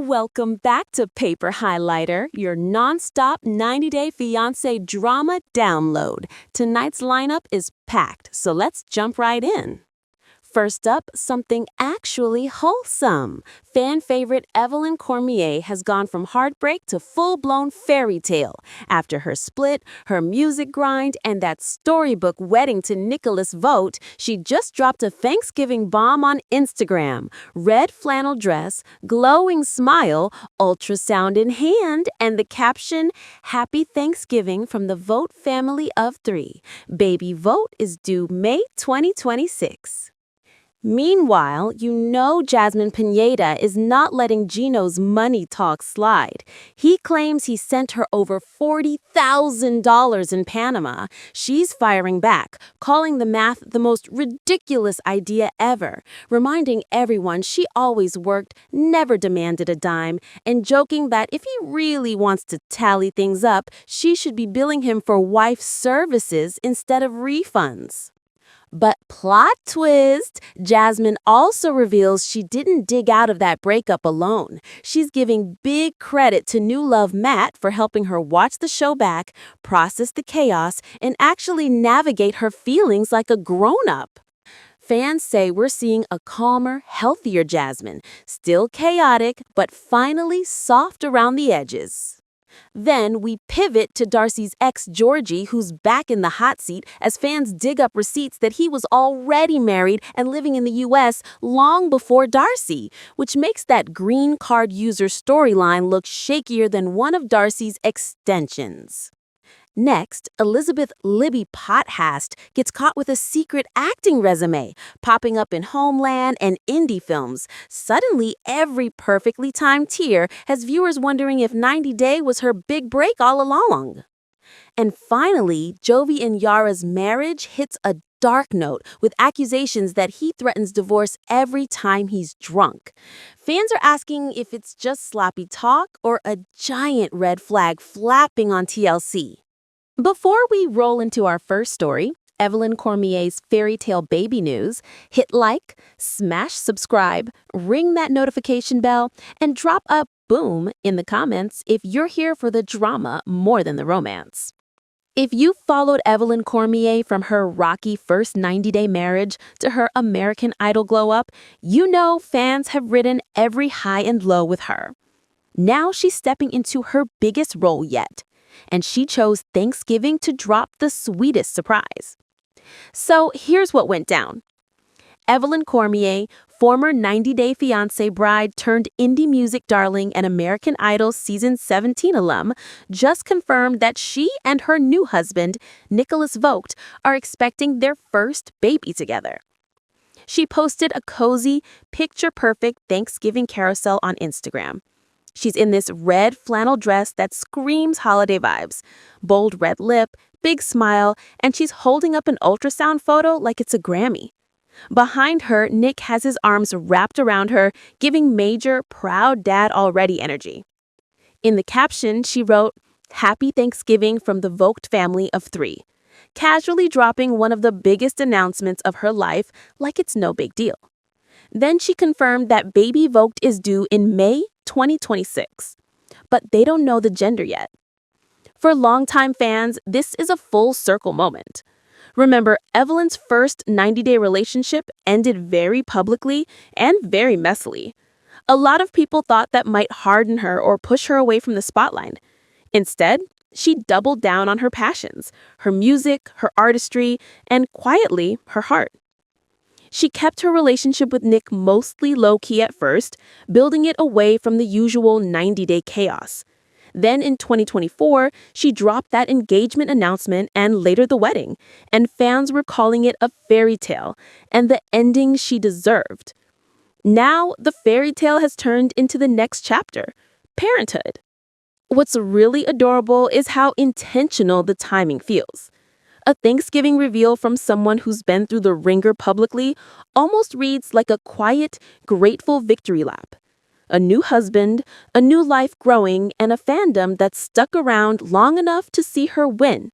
Welcome back to Paper Highlighter, your non-stop 90-day fiancé drama download. Tonight's lineup is packed, so let's jump right in. First up, something actually wholesome. Fan favorite Evelyn Cormier has gone from heartbreak to full-blown fairy tale. After her split, her music grind, and that storybook wedding to Nicholas Vogt, she just dropped a Thanksgiving bomb on Instagram. Red flannel dress, glowing smile, ultrasound in hand, and the caption, "Happy Thanksgiving from the Vogt family of 3. Baby Vogt is due May 2026. Meanwhile, Jasmine Pineda is not letting Gino's money talk slide. He claims he sent her over $40,000 in Panama. She's firing back, calling the math the most ridiculous idea ever, reminding everyone she always worked, never demanded a dime, and joking that if he really wants to tally things up, she should be billing him for wife services instead of refunds. But plot twist, Jasmine also reveals she didn't dig out of that breakup alone. She's giving big credit to new love Matt for helping her watch the show back, process the chaos, and actually navigate her feelings like a grown-up. Fans say we're seeing a calmer, healthier Jasmine, still chaotic, but finally soft around the edges. Then we pivot to Darcy's ex Georgie, who's back in the hot seat as fans dig up receipts that he was already married and living in the U.S. long before Darcy, which makes that green card user storyline look shakier than one of Darcy's extensions. Next, Elizabeth Libby Pothast gets caught with a secret acting resume, popping up in Homeland and indie films. Suddenly, every perfectly timed tear has viewers wondering if 90 Day was her big break all along. And finally, Jovi and Yara's marriage hits a dark note with accusations that he threatens divorce every time he's drunk. Fans are asking if it's just sloppy talk or a giant red flag flapping on TLC. Before we roll into our first story, Evelyn Cormier's fairy tale baby news, hit like, smash subscribe, ring that notification bell, and drop a boom in the comments if you're here for the drama more than the romance. If you followed Evelyn Cormier from her rocky first 90-day marriage to her American Idol glow-up, you know fans have ridden every high and low with her. Now she's stepping into her biggest role yet, and she chose Thanksgiving to drop the sweetest surprise. So here's what went down. Evelyn Cormier, former 90-Day Fiancé bride turned indie music darling and American Idol Season 17 alum, just confirmed that she and her new husband, Nicholas Vogt, are expecting their first baby together. She posted a cozy, picture-perfect Thanksgiving carousel on Instagram. She's in this red flannel dress that screams holiday vibes, bold red lip, big smile, and she's holding up an ultrasound photo like it's a Grammy. Behind her, Nick has his arms wrapped around her, giving major, proud dad already energy. In the caption, she wrote, "Happy Thanksgiving from the Vogt family of 3, casually dropping one of the biggest announcements of her life like it's no big deal. Then she confirmed that baby Vogt is due in May 2026, but they don't know the gender yet. For longtime fans, this is a full circle moment. Remember, Evelyn's first 90-day relationship ended very publicly and very messily. A lot of people thought that might harden her or push her away from the spotlight. Instead, she doubled down on her passions, her music, her artistry, and quietly, her heart. She kept her relationship with Nick mostly low-key at first, building it away from the usual 90-day chaos. Then in 2024, she dropped that engagement announcement and later the wedding, and fans were calling it a fairy tale and the ending she deserved. Now, the fairy tale has turned into the next chapter, parenthood. What's really adorable is how intentional the timing feels. A Thanksgiving reveal from someone who's been through the ringer publicly almost reads like a quiet, grateful victory lap. A new husband, a new life growing, and a fandom that's stuck around long enough to see her win.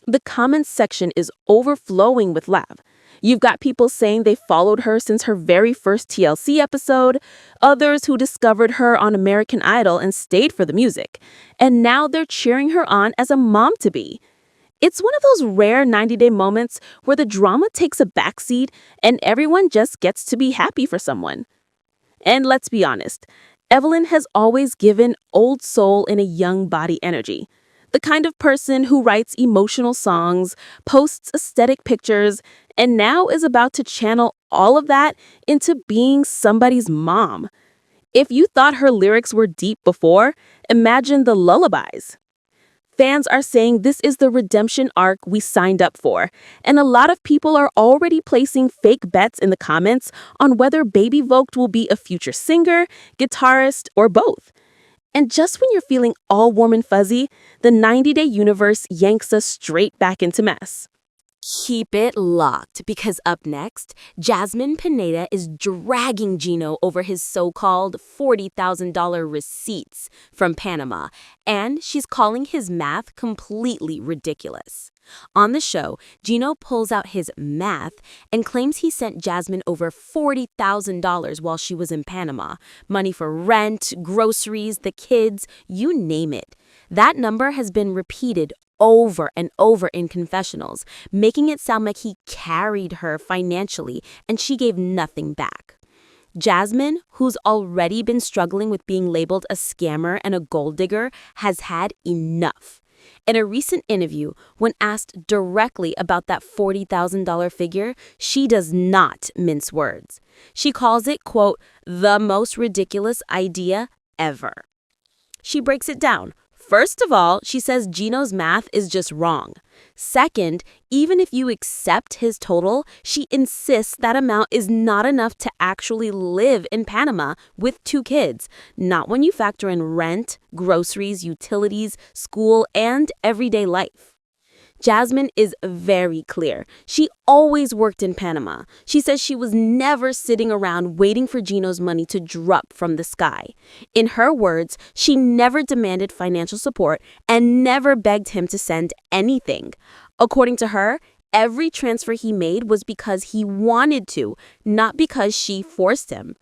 The comments section is overflowing with love. You've got people saying they followed her since her very first TLC episode, others who discovered her on American Idol and stayed for the music, and now they're cheering her on as a mom-to-be. It's one of those rare 90-day moments where the drama takes a backseat and everyone just gets to be happy for someone. And let's be honest, Evelyn has always given old soul in a young body energy. The kind of person who writes emotional songs, posts aesthetic pictures, and now is about to channel all of that into being somebody's mom. If you thought her lyrics were deep before, imagine the lullabies. Fans are saying this is the redemption arc we signed up for, and a lot of people are already placing fake bets in the comments on whether Baby Vogt will be a future singer, guitarist, or both. And just when you're feeling all warm and fuzzy, the 90-day universe yanks us straight back into mess. Keep it locked, because up next, Jasmine Pineda is dragging Gino over his so-called $40,000 receipts from Panama, and she's calling his math completely ridiculous. On the show, Gino pulls out his math and claims he sent Jasmine over $40,000 while she was in Panama. Money for rent, groceries, the kids, you name it. That number has been repeated over and over in confessionals, making it sound like he carried her financially and she gave nothing back. Jasmine, who's already been struggling with being labeled a scammer and a gold digger, has had enough. In a recent interview, when asked directly about that $40,000 figure, she does not mince words. She calls it, quote, the most ridiculous idea ever. She breaks it down. First of all, she says Gino's math is just wrong. Second, even if you accept his total, she insists that amount is not enough to actually live in Panama with 2 kids, not when you factor in rent, groceries, utilities, school, and everyday life. Jasmine is very clear. She always worked in Panama. She says she was never sitting around waiting for Gino's money to drop from the sky. In her words, she never demanded financial support and never begged him to send anything. According to her, every transfer he made was because he wanted to, not because she forced him.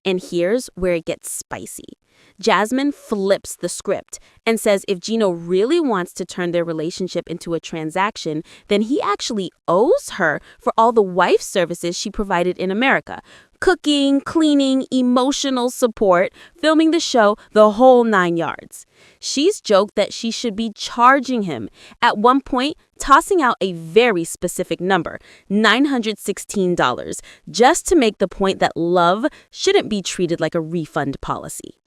And here's where it gets spicy. Jasmine flips the script and says if Gino really wants to turn their relationship into a transaction, then he actually owes her for all the wife services she provided in America. Cooking, cleaning, emotional support, filming the show, the whole 9 yards. She's joked that she should be charging him, at one point tossing out a very specific number, $916, just to make the point that love shouldn't be treated like a refund policy.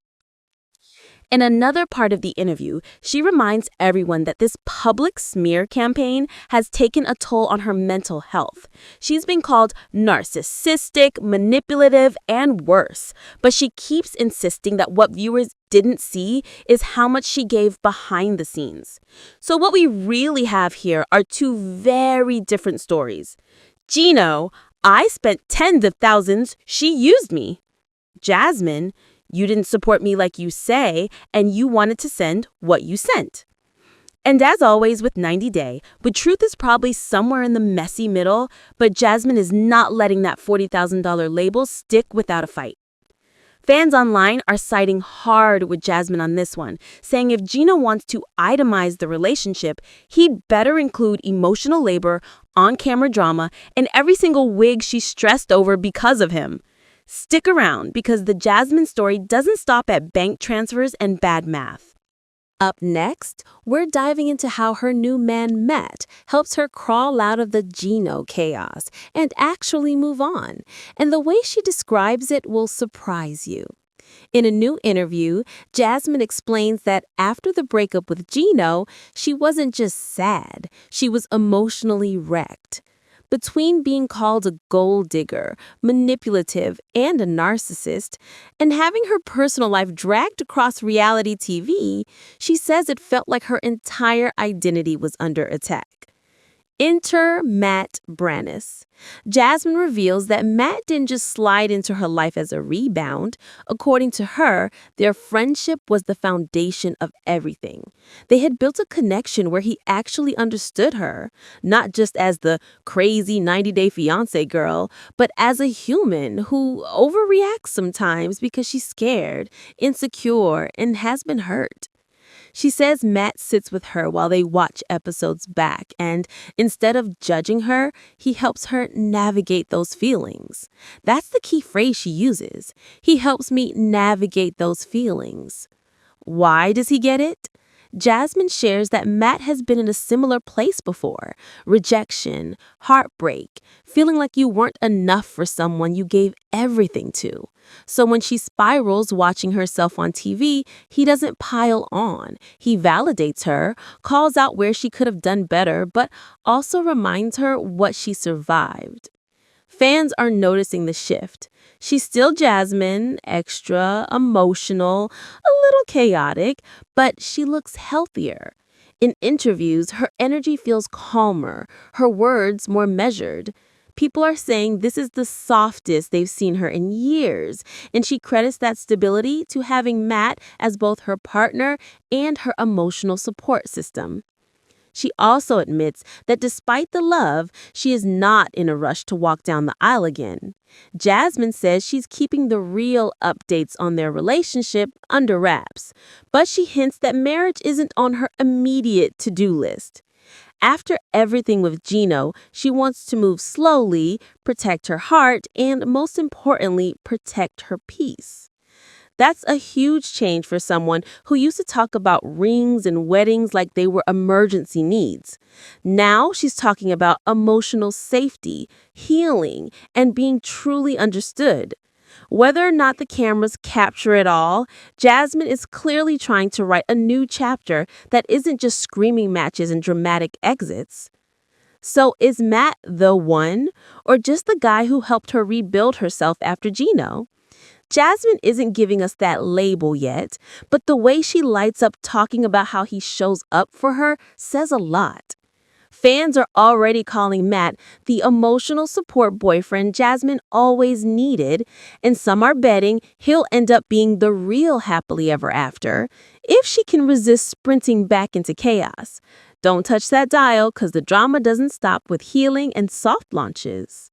In another part of the interview, she reminds everyone that this public smear campaign has taken a toll on her mental health. She's been called narcissistic, manipulative, and worse. But she keeps insisting that what viewers didn't see is how much she gave behind the scenes. So what we really have here are 2 very different stories. Gino, I spent tens of thousands, she used me. Jasmine, you didn't support me like you say, and you wanted to send what you sent. And as always with 90 Day, the truth is probably somewhere in the messy middle, but Jasmine is not letting that $40,000 label stick without a fight. Fans online are siding hard with Jasmine on this one, saying if Gino wants to itemize the relationship, he'd better include emotional labor, on-camera drama, and every single wig she stressed over because of him. Stick around, because the Jasmine story doesn't stop at bank transfers and bad math. Up next, we're diving into how her new man Matt helps her crawl out of the Gino chaos and actually move on. And the way she describes it will surprise you. In a new interview, Jasmine explains that after the breakup with Gino, she wasn't just sad, she was emotionally wrecked. Between being called a gold digger, manipulative, and a narcissist, and having her personal life dragged across reality TV, she says it felt like her entire identity was under attack. Enter Matt Brannis. Jasmine reveals that Matt didn't just slide into her life as a rebound. According to her, their friendship was the foundation of everything. They had built a connection where he actually understood her, not just as the crazy 90-day fiancé girl, but as a human who overreacts sometimes because she's scared, insecure, and has been hurt. She says Matt sits with her while they watch episodes back, and instead of judging her, he helps her navigate those feelings. That's the key phrase she uses. He helps me navigate those feelings. Why does he get it? Jasmine shares that Matt has been in a similar place before. Rejection, heartbreak, feeling like you weren't enough for someone you gave everything to. So when she spirals watching herself on TV, he doesn't pile on. He validates her, calls out where she could have done better, but also reminds her what she survived. Fans are noticing the shift. She's still Jasmine, extra, emotional, a little chaotic, but she looks healthier. In interviews, her energy feels calmer, her words more measured. People are saying this is the softest they've seen her in years, and she credits that stability to having Matt as both her partner and her emotional support system. She also admits that despite the love, she is not in a rush to walk down the aisle again. Jasmine says she's keeping the real updates on their relationship under wraps, but she hints that marriage isn't on her immediate to-do list. After everything with Gino, she wants to move slowly, protect her heart, and most importantly, protect her peace. That's a huge change for someone who used to talk about rings and weddings like they were emergency needs. Now she's talking about emotional safety, healing, and being truly understood. Whether or not the cameras capture it all, Jasmine is clearly trying to write a new chapter that isn't just screaming matches and dramatic exits. So is Matt the one, or just the guy who helped her rebuild herself after Gino? Jasmine isn't giving us that label yet, but the way she lights up talking about how he shows up for her says a lot. Fans are already calling Matt the emotional support boyfriend Jasmine always needed, and some are betting he'll end up being the real happily ever after if she can resist sprinting back into chaos. Don't touch that dial, because the drama doesn't stop with healing and soft launches.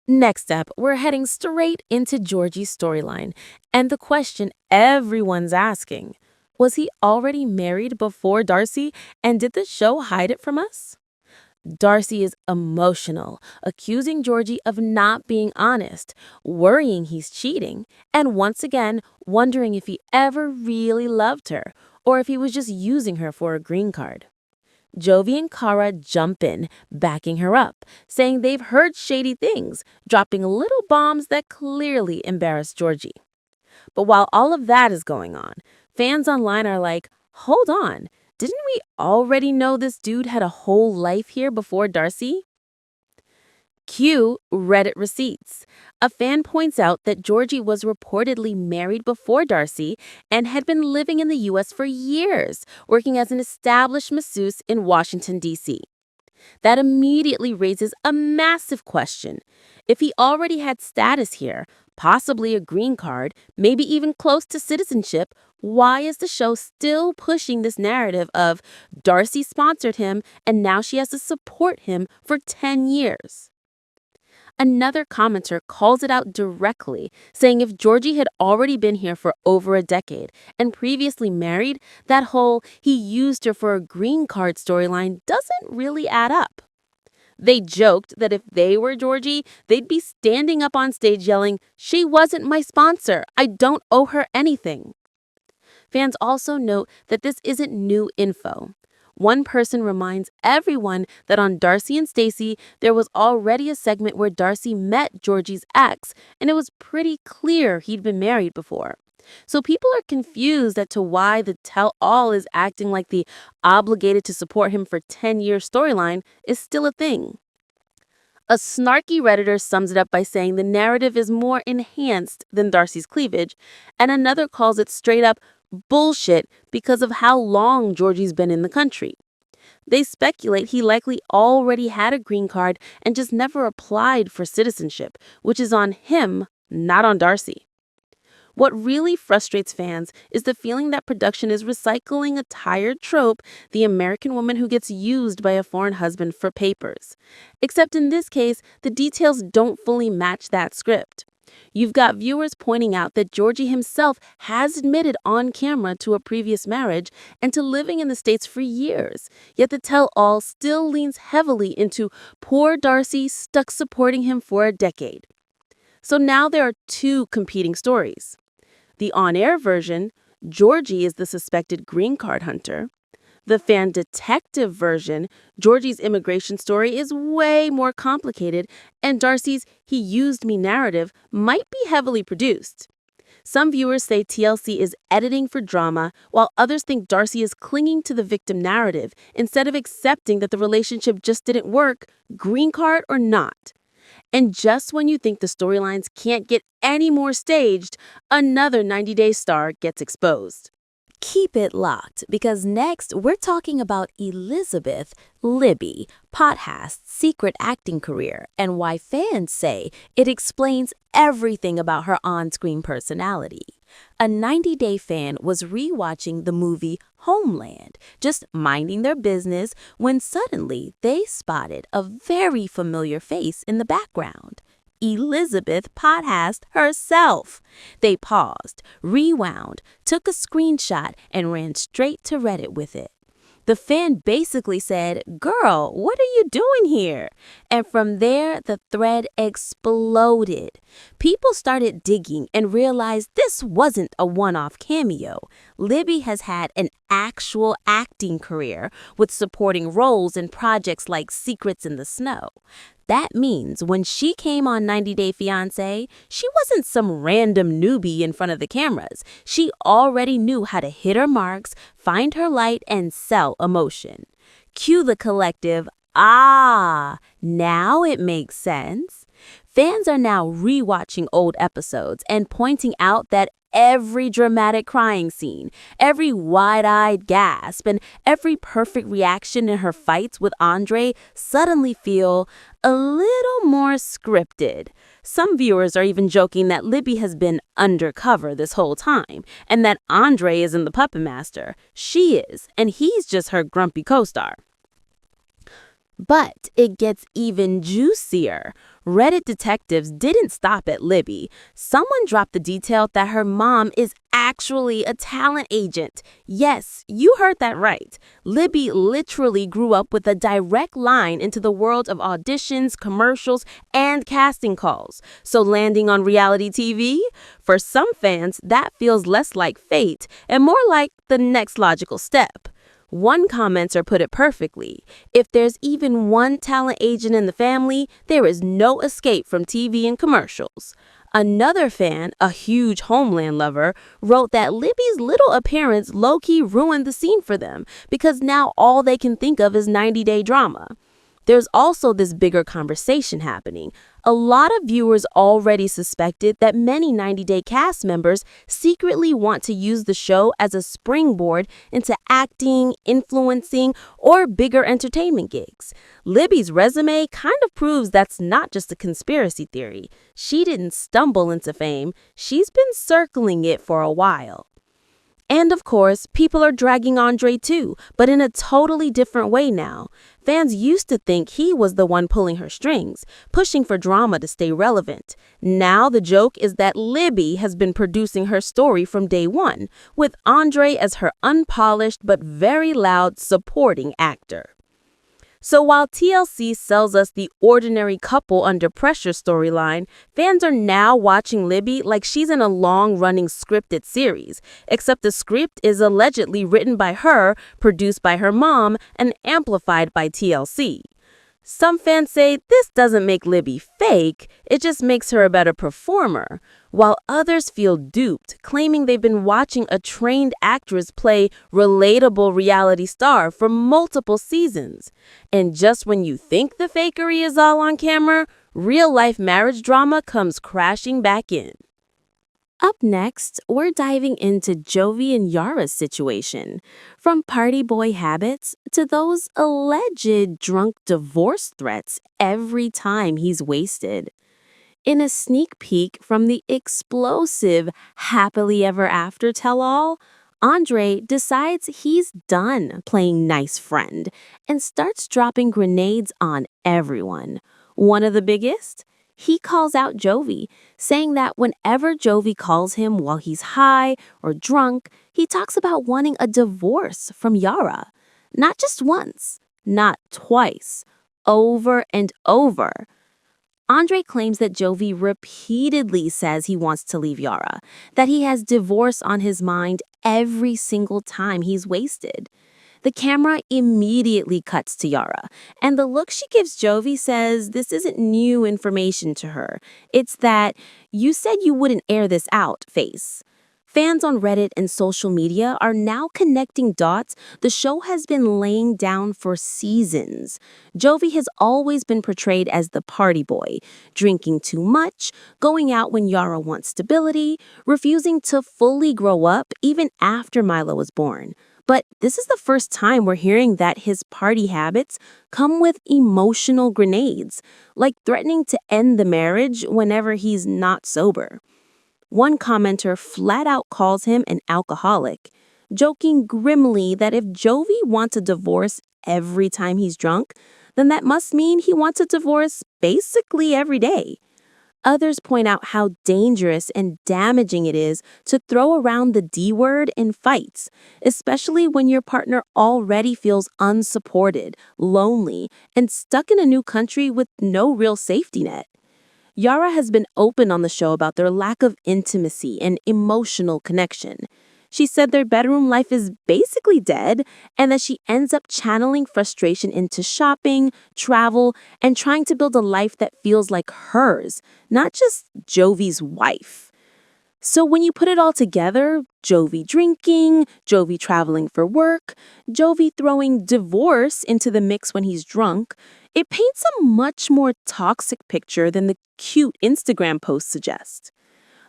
Next up, we're heading straight into Georgie's storyline, and the question everyone's asking: was he already married before Darcy, and did the show hide it from us? Darcy is emotional, accusing Georgie of not being honest, worrying he's cheating, and once again wondering if he ever really loved her, or if he was just using her for a green card. Jovi and Cara jump in, backing her up, saying they've heard shady things, dropping little bombs that clearly embarrass Georgie. But while all of that is going on, fans online are like, hold on, didn't we already know this dude had a whole life here before Darcy? Cue Reddit receipts. A fan points out that Georgie was reportedly married before Darcy and had been living in the U.S. for years, working as an established masseuse in Washington, D.C. That immediately raises a massive question. If he already had status here, possibly a green card, maybe even close to citizenship, why is the show still pushing this narrative of Darcy sponsored him and now she has to support him for 10 years? Another commenter calls it out directly, saying if Georgie had already been here for over a decade and previously married, that whole he used her for a green card storyline doesn't really add up. They joked that if they were Georgie, they'd be standing up on stage yelling, "She wasn't my sponsor. I don't owe her anything." Fans also note that this isn't new info. One person reminds everyone that on Darcy and Stacey, there was already a segment where Darcy met Georgie's ex, and it was pretty clear he'd been married before. So people are confused as to why the tell-all is acting like the obligated to support him for 10-year storyline is still a thing. A snarky Redditor sums it up by saying the narrative is more enhanced than Darcy's cleavage, and another calls it straight up bullshit because of how long Georgie's been in the country. They speculate he likely already had a green card and just never applied for citizenship, which is on him, not on Darcy. What really frustrates fans is the feeling that production is recycling a tired trope, the American woman who gets used by a foreign husband for papers. Except in this case, the details don't fully match that script. You've got viewers pointing out that Georgie himself has admitted on camera to a previous marriage and to living in the States for years, yet the tell-all still leans heavily into poor Darcy stuck supporting him for a decade. So now there are two competing stories. The on-air version, Georgie is the suspected green card hunter. The fan detective version, Georgie's immigration story is way more complicated, and Darcy's "he used me" narrative might be heavily produced. Some viewers say TLC is editing for drama, while others think Darcy is clinging to the victim narrative instead of accepting that the relationship just didn't work, green card or not. And just when you think the storylines can't get any more staged, another 90 Day star gets exposed. Keep it locked, because next we're talking about Elizabeth Libby Potthast's secret acting career and why fans say it explains everything about her on-screen personality. A 90 Day fan was rewatching the movie Homeland, just minding their business, when suddenly they spotted a very familiar face in the background. Elizabeth Potthast herself. They paused, rewound, took a screenshot, and ran straight to Reddit with it. The fan basically said, "Girl, what are you doing here?" And from there, the thread exploded. People started digging and realized this wasn't a one-off cameo. Libby has had an actual acting career with supporting roles in projects like Secrets in the Snow. That means when she came on 90 Day Fiancé, she wasn't some random newbie in front of the cameras. She already knew how to hit her marks, find her light, and sell emotion. Cue the collective, "Ah, now it makes sense." Fans are now rewatching old episodes and pointing out that every dramatic crying scene, every wide-eyed gasp, and every perfect reaction in her fights with Andre suddenly feel a little more scripted. Some viewers are even joking that Libby has been undercover this whole time, and that Andre isn't the puppet master. She is, and he's just her grumpy co-star. But it gets even juicier. Reddit detectives didn't stop at Libby. Someone dropped the detail that her mom is actually a talent agent. Yes, you heard that right. Libby literally grew up with a direct line into the world of auditions, commercials, and casting calls. So landing on reality TV? For some fans, that feels less like fate and more like the next logical step. One commenter put it perfectly: "If there's even one talent agent in the family, there is no escape from TV and commercials." Another fan, a huge Homeland lover, wrote that Libby's little appearance low-key ruined the scene for them because now all they can think of is 90 Day drama. There's also this bigger conversation happening. A lot of viewers already suspected that many 90 Day cast members secretly want to use the show as a springboard into acting, influencing, or bigger entertainment gigs. Libby's resume kind of proves that's not just a conspiracy theory. She didn't stumble into fame. She's been circling it for a while. And of course, people are dragging Andre too, but in a totally different way now. Fans used to think he was the one pulling her strings, pushing for drama to stay relevant. Now the joke is that Libby has been producing her story from day one, with Andre as her unpolished but very loud supporting actor. So while TLC sells us the ordinary couple under pressure storyline, fans are now watching Libby like she's in a long-running scripted series, except the script is allegedly written by her, produced by her mom, and amplified by TLC. Some fans say this doesn't make Libby fake, it just makes her a better performer, while others feel duped, claiming they've been watching a trained actress play relatable reality star for multiple seasons. And just when you think the fakery is all on camera, real-life marriage drama comes crashing back in. Up next, we're diving into Jovi and Yara's situation. From party boy habits to those alleged drunk divorce threats every time he's wasted. In a sneak peek from the explosive Happily Ever After tell-all, Andre decides he's done playing nice friend and starts dropping grenades on everyone. One of the biggest? He calls out Jovi, saying that whenever Jovi calls him while he's high or drunk, he talks about wanting a divorce from Yara. Not just once, not twice, over and over. Andre claims that Jovi repeatedly says he wants to leave Yara, that he has divorce on his mind every single time he's wasted. The camera immediately cuts to Yara, and the look she gives Jovi says this isn't new information to her. It's that "you said you wouldn't air this out" face. Fans on Reddit and social media are now connecting dots the show has been laying down for seasons. Jovi has always been portrayed as the party boy, drinking too much, going out when Yara wants stability, refusing to fully grow up even after Milo was born. But this is the first time we're hearing that his party habits come with emotional grenades, like threatening to end the marriage whenever he's not sober. One commenter flat out calls him an alcoholic, joking grimly that if Jovi wants a divorce every time he's drunk, then that must mean he wants a divorce basically every day. Others point out how dangerous and damaging it is to throw around the D word in fights, especially when your partner already feels unsupported, lonely, and stuck in a new country with no real safety net. Yara has been open on the show about their lack of intimacy and emotional connection. She said their bedroom life is basically dead and that she ends up channeling frustration into shopping, travel, and trying to build a life that feels like hers, not just Jovi's wife. So when you put it all together, Jovi drinking, Jovi traveling for work, Jovi throwing divorce into the mix when he's drunk, it paints a much more toxic picture than the cute Instagram posts suggest.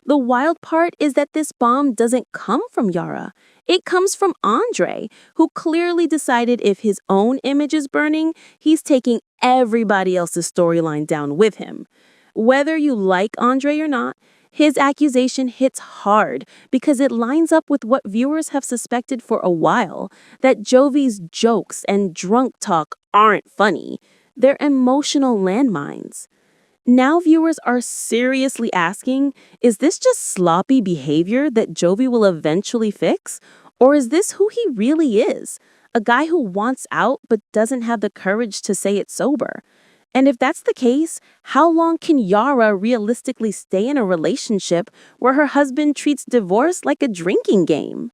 The wild part is that this bomb doesn't come from Yara. It comes from Andre, who clearly decided if his own image is burning, he's taking everybody else's storyline down with him. Whether you like Andre or not, his accusation hits hard because it lines up with what viewers have suspected for a while, that Jovi's jokes and drunk talk aren't funny. They're emotional landmines. Now viewers are seriously asking, is this just sloppy behavior that Jovi will eventually fix? Or is this who he really is? A guy who wants out but doesn't have the courage to say it sober? And if that's the case, how long can Yara realistically stay in a relationship where her husband treats divorce like a drinking game?